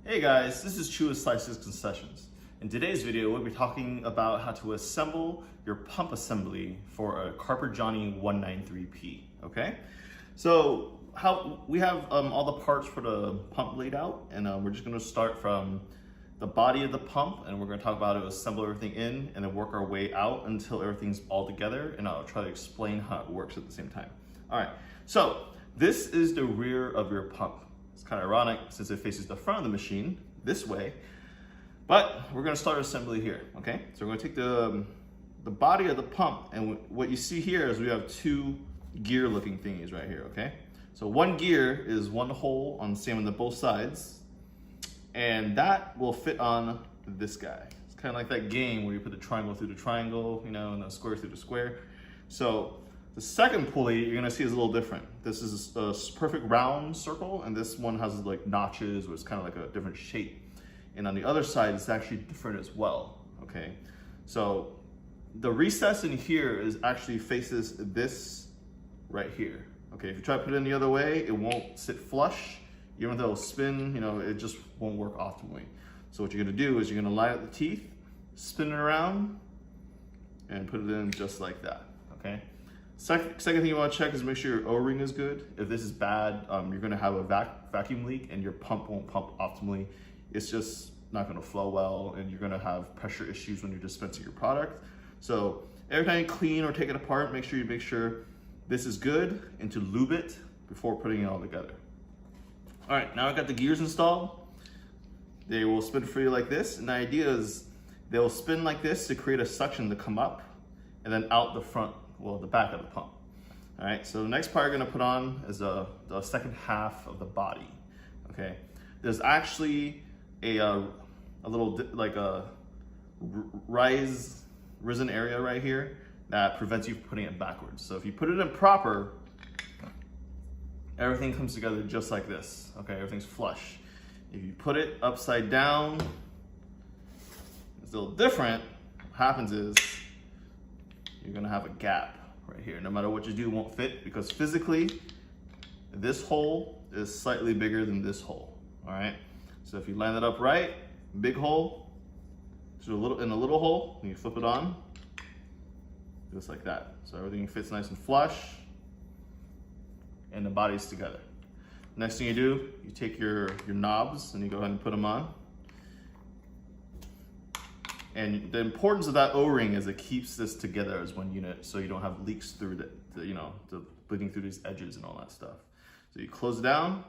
Hey guys, this is Chew Slices Concessions. In today's video, we'll be talking about how to assemble your pump assembly for a Carpigiani 193P, okay? So we have all the parts for the pump laid out, and we're just gonna start from the body of the pump, and we're gonna talk about how to assemble everything in and then work our way out until everything's all together, and I'll try to explain how it works at the same time. All right, so this is the rear of your pump. It's kind of ironic since it faces the front of the machine this way, but we're gonna start assembly here, okay? So we're gonna take the body of the pump, and what you see here is we have two gear looking thingies right here, okay? So one gear is one hole on the same on both sides, and that will fit on this guy. It's kind of like that game where you put the triangle through the triangle, you know, and the square through the square. So the second pulley you're gonna see is a little different. This is a perfect round circle, and this one has like notches, where it's kind of like a different shape. And on the other side, it's actually different as well, okay? So the recess in here is actually faces this right here, okay? If you try to put it in the other way, it won't sit flush. Even though it'll spin, you know, it just won't work optimally. So what you're gonna do is you're gonna line up the teeth, spin it around, and put it in just like that, okay? Second thing you want to check is make sure your O-ring is good. If this is bad, you're going to have a vacuum leak and your pump won't pump optimally. It's just not going to flow well, and you're going to have pressure issues when you're dispensing your product. So every time you clean or take it apart, make sure this is good, and to lube it before putting it all together. All right, now I've got the gears installed. They will spin for you like this, and the idea is they will spin like this to create a suction to come up and then out the front, well, the back of the pump. All right, so the next part you're gonna put on is the second half of the body, okay? There's actually a little, like a risen area right here that prevents you from putting it backwards. So if you put it in proper, everything comes together just like this, okay? Everything's flush. If you put it upside down, it's a little different. What happens is, you're gonna have a gap right here. No matter what you do, it won't fit, because physically, this hole is slightly bigger than this hole, all right? So if you line it up right, big hole, so in a little hole, and you flip it on, just like that. So everything fits nice and flush, and the body's together. Next thing you do, you take your knobs and you go ahead and put them on. And the importance of that O-ring is it keeps this together as one unit, so you don't have leaks through the bleeding through these edges and all that stuff. So you close it down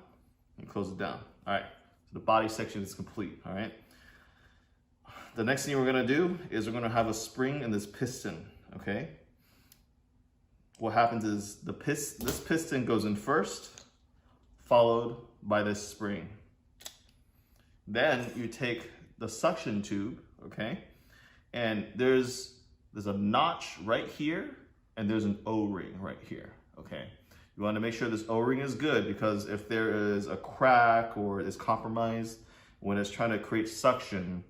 and close it down. All right, so the body section is complete, all right? The next thing we're gonna do is we're gonna have a spring in this piston, okay? What happens is this piston goes in first, followed by this spring. Then you take the suction tube, okay? And there's a notch right here, and there's an O-ring right here, okay? You want to make sure this O-ring is good, because if there is a crack or it's compromised, when it's trying to create suction,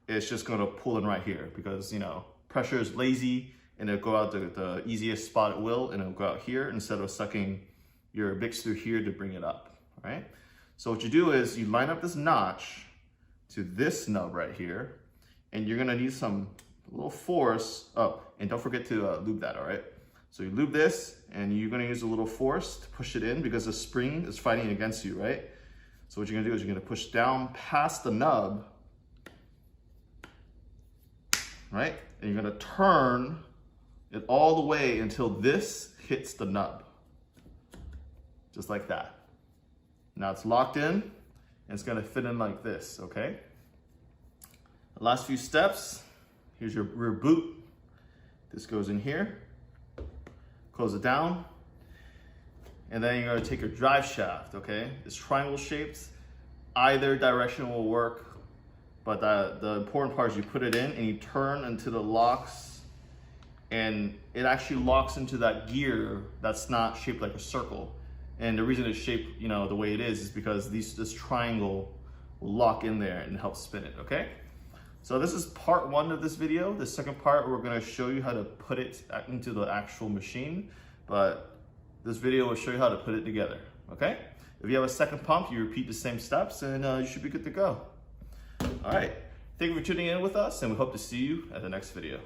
it's just going to pull in right here, because, you know, pressure is lazy, and it'll go out the easiest spot it will, and it'll go out here instead of sucking your mix through here to bring it up, all right? So what you do is you line up this notch to this nub right here, and you're gonna need a little force. Oh, and don't forget to lube that, all right? So you lube this, and you're gonna use a little force to push it in, because the spring is fighting against you, right? So what you're gonna do is you're gonna push down past the nub, right? And you're gonna turn it all the way until this hits the nub. Just like that. Now it's locked in, and it's gonna fit in like this, okay? The last few steps, here's your rear boot. This goes in here, close it down, and then you're gonna take your drive shaft, okay? It's triangle shaped. Either direction will work, but the important part is you put it in and you turn into the locks, and it actually locks into that gear that's not shaped like a circle. And the reason it's shaped, you know, the way it is because this triangle will lock in there and help spin it, okay? So this is part one of this video. The second part, we're gonna show you how to put it into the actual machine, but this video will show you how to put it together, okay? If you have a second pump, you repeat the same steps, and you should be good to go. All right, thank you for tuning in with us, and we hope to see you at the next video.